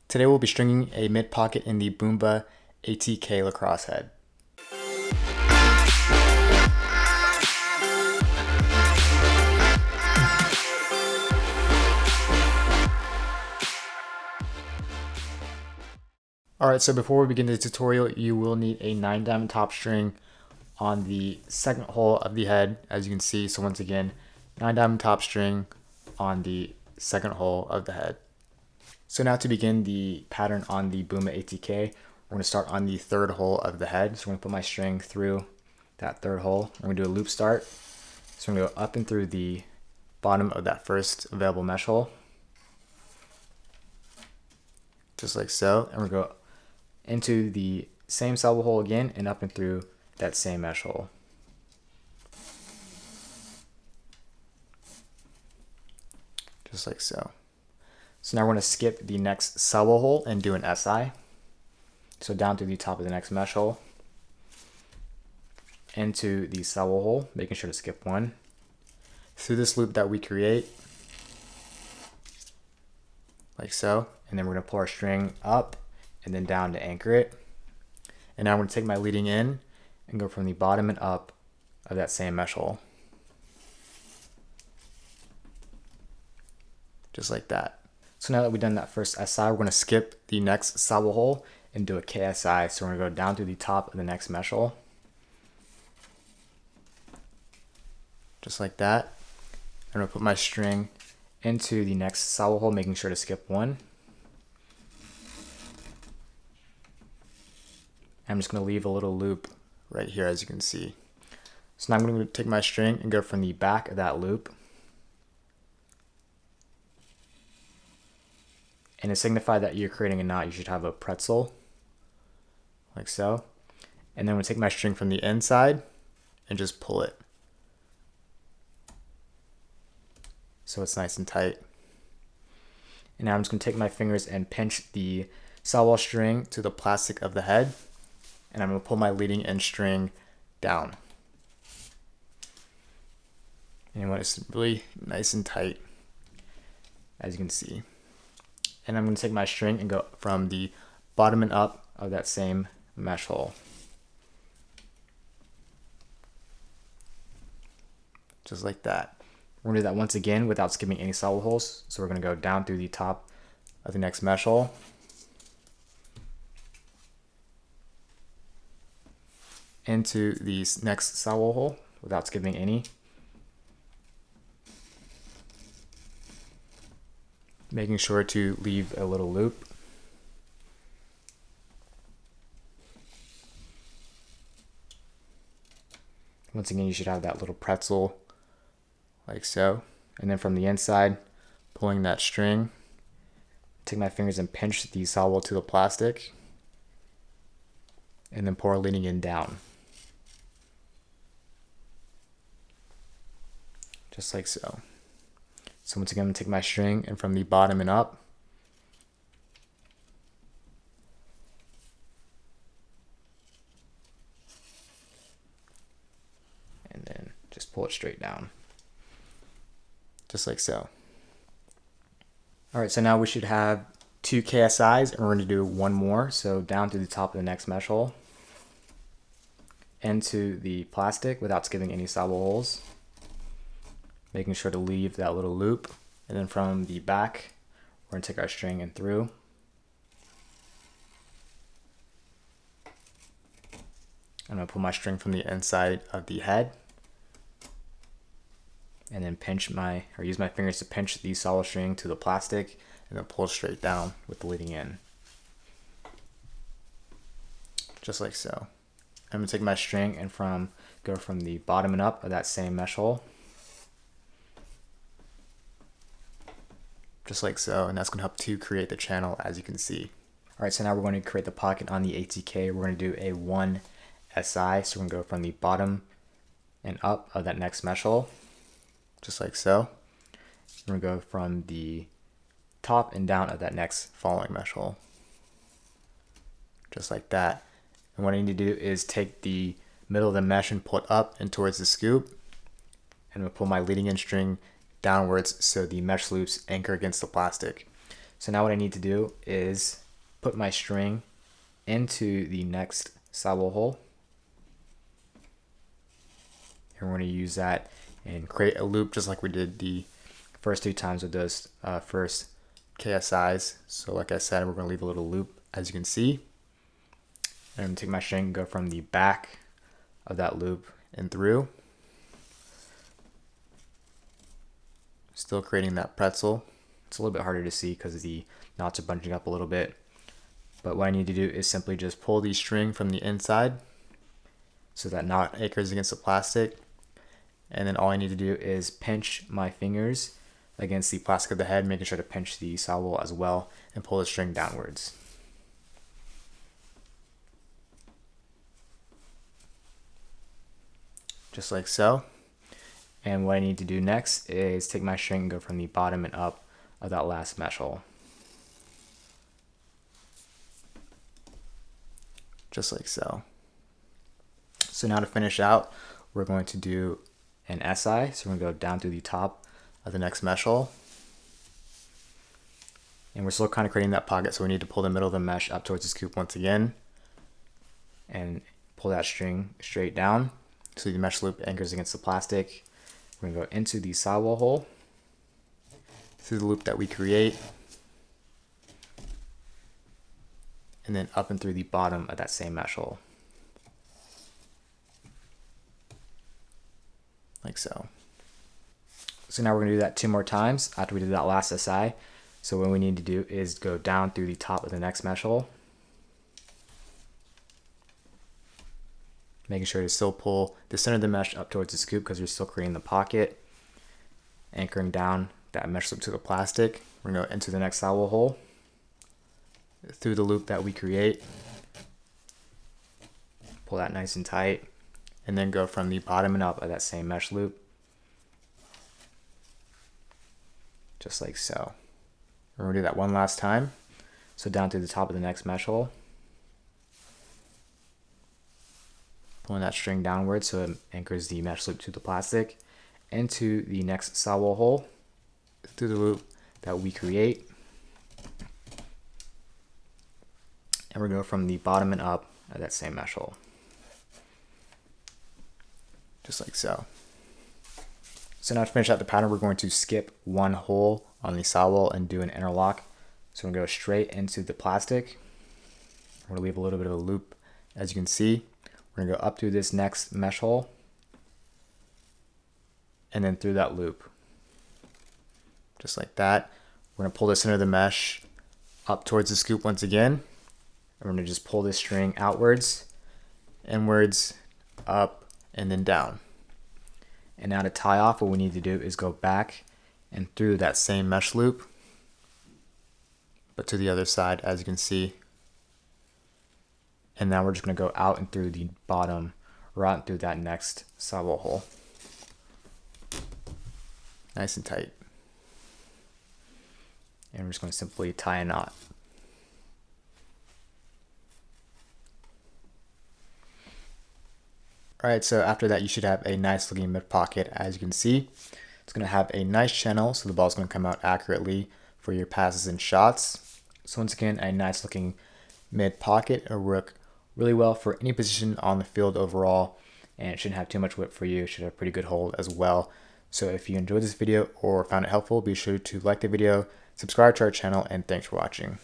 Today we'll be stringing a mid pocket in the Boombah ATK Lacrosse head. Alright, so before we begin the tutorial, you will need a 9 diamond top string on the second hole of the head, as you can see. So once again, 9 diamond top string on the second hole of the head. So now to begin the pattern on the Boombah ATK, we're going to start on the third hole of the head. So I'm going to put my string through that third hole. I'm going to do a loop start. So I'm going to go up and through the bottom of that first available mesh hole, just like so. And we're going to go into the same sidewall hole again and up and through that same mesh hole. Just like so. So now we're going to skip the next sidewall hole and do an SI. So down through the top of the next mesh hole, into the sidewall hole, making sure to skip one, through this loop that we create, like so. And then we're going to pull our string up and then down to anchor it. And now I'm going to take my leading in and go from the bottom and up of that same mesh hole. Just like that. So now that we've done that first SI, we're going to skip the next sidewall hole and do a KSI. So we're going to go down through the top of the next mesh hole. Just like that. I'm going to put my string into the next sidewall hole, making sure to skip one. I'm just going to leave a little loop right here, as you can see. So now I'm going to take my string and go from the back of that loop. And to signify that you're creating a knot, you should have a pretzel, like so. And then I'm going to take my string from the inside and just pull it, so it's nice and tight. And now I'm just going to take my fingers and pinch the sidewall string to the plastic of the head. And I'm going to pull my leading end string down. And when it's really nice and tight, as you can see. And I'm going to take my string and go from the bottom and up of that same mesh hole. Just like that. We're going to do that once again without skipping any sidewall holes. So we're going to go down through the top of the next mesh hole. Into the next sidewall hole without skipping any. Making sure to leave a little loop. Once again, you should have that little pretzel, like so. And then from the inside, pulling that string, take my fingers and pinch the sidewall to the plastic, and then pour leading in down. Just like so. So once again, I'm going to take my string and from the bottom and up, and then just pull it straight down. Just like so. Alright, so now we should have 2 KSIs, and we're going to do one more. So down to the top of the next mesh hole, into the plastic without skipping any sidewall holes. Making sure to leave that little loop. And then from the back, we're going to take our string and through. I'm going to pull my string from the inside of the head. And then use my fingers to pinch the solid string to the plastic and then pull straight down with the leading in. Just like so. I'm going to take my string and go from the bottom and up of that same mesh hole. Just like so, and that's going to help to create the channel, as you can see. Alright, so now we're going to create the pocket on the ATK. We're going to do a 1 SI, so we're going to go from the bottom and up of that next mesh hole, just like so. We're going to go from the top and down of that next following mesh hole, just like that. And what I need to do is take the middle of the mesh and pull it up and towards the scoop, and I'm going to pull my leading end string downwards so the mesh loops anchor against the plastic. So now what I need to do is put my string into the next sidewall hole. And we're going to use that and create a loop just like we did the first 2 times with those first KSIs. So like I said, we're going to leave a little loop, as you can see. And I'm going to take my string and go from the back of that loop and through. Still creating that pretzel. It's a little bit harder to see because the knots are bunching up a little bit. But what I need to do is simply just pull the string from the inside so that knot anchors against the plastic. And then all I need to do is pinch my fingers against the plastic of the head, making sure to pinch the sidewall as well, and pull the string downwards. Just like so. And what I need to do next is take my string and go from the bottom and up of that last mesh hole. Just like so. So now to finish out, we're going to do an SI. So we're going to go down through the top of the next mesh hole. And we're still kind of creating that pocket, so we need to pull the middle of the mesh up towards the scoop once again. And pull that string straight down so the mesh loop anchors against the plastic. We're going to go into the sidewall hole, through the loop that we create, and then up and through the bottom of that same mesh hole. Like so. So now we're going to do that 2 more times after we did that last SI. So what we need to do is go down through the top of the next mesh hole, making sure to still pull the center of the mesh up towards the scoop because you're still creating the pocket, anchoring down that mesh loop to the plastic. We're going to go into the next sidewall hole, through the loop that we create, pull that nice and tight, and then go from the bottom and up of that same mesh loop, just like so. We're going to do that one last time. So down through the top of the next mesh hole, pulling that string downwards so it anchors the mesh loop to the plastic, into the next sidewall hole, through the loop that we create, and we're going to go from the bottom and up of that same mesh hole, just like so. So now to finish out the pattern, we're going to skip 1 hole on the sidewall and do an interlock. So we're going to go straight into the plastic. We're going to leave a little bit of a loop, as you can see. We're going to go up through this next mesh hole, and then through that loop, just like that. We're going to pull the center of the mesh up towards the scoop once again. And we're going to just pull this string outwards, inwards, up, and then down. And now to tie off, what we need to do is go back and through that same mesh loop, but to the other side, as you can see. And now we're just going to go out and through the bottom, or out and through that next sidewall hole. Nice and tight. And we're just going to simply tie a knot. Alright, so after that you should have a nice looking mid pocket. As you can see, it's going to have a nice channel, so the ball's going to come out accurately for your passes and shots. So once again, a nice looking mid pocket. It'll work really well for any position on the field overall, and it shouldn't have too much whip for you. It should have a pretty good hold as well. So if you enjoyed this video or found it helpful, be sure to like the video, subscribe to our channel, and thanks for watching.